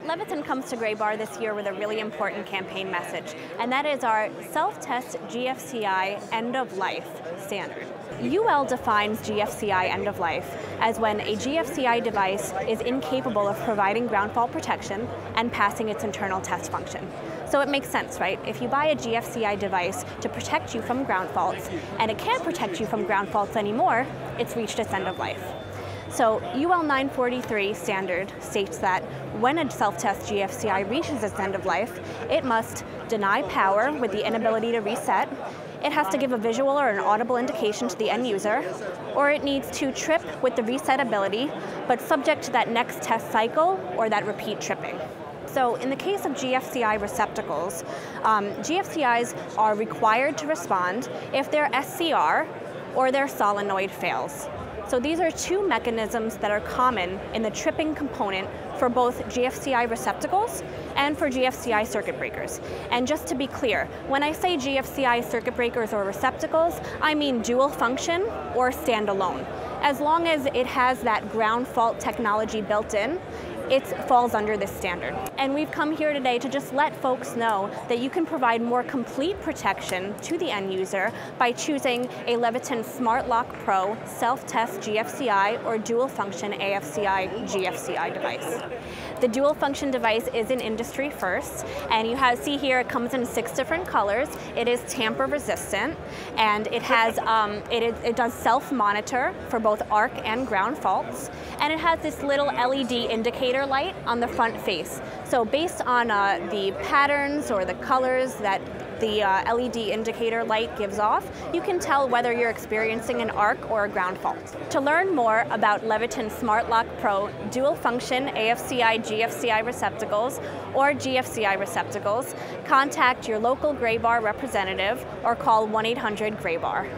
Leviton comes to Graybar this year with a really important campaign message, and that is our self-test GFCI End of Life Standard. UL defines GFCI End of Life as when a GFCI device is incapable of providing ground fault protection and passing its internal test function. So it makes sense, right? If you buy a GFCI device to protect you from ground faults, and it can't protect you from ground faults anymore, it's reached its end of life. So UL943 Standard states that when a self-test GFCI reaches its end of life, it must deny power with the inability to reset, it has to give a visual or an audible indication to the end user, or it needs to trip with the resetability, but subject to that next test cycle or that repeat tripping. So in the case of GFCI receptacles, GFCIs are required to respond if their SCR or their solenoid fails. So these are two mechanisms that are common in the tripping component for both GFCI receptacles and for GFCI circuit breakers. And just to be clear, when I say GFCI circuit breakers or receptacles, I mean dual function or standalone. As long as it has that ground fault technology built in, it falls under this standard. And we've come here today to just let folks know that you can provide more complete protection to the end user by choosing a Leviton SmartlockPro self-test GFCI or dual function AFCI GFCI device. The dual function device is an industry first, and you see here it comes in 6 different colors. It is tamper resistant, and it has it does self-monitor for both arc and ground faults, and it has this little LED indicator light on the front face. So based on the patterns or the colors that the LED indicator light gives off, you can tell whether you're experiencing an arc or a ground fault. To learn more about Leviton SmartlockPro dual function AFCI GFCI receptacles or GFCI receptacles, contact your local Graybar representative or call 1-800-GRAYBAR.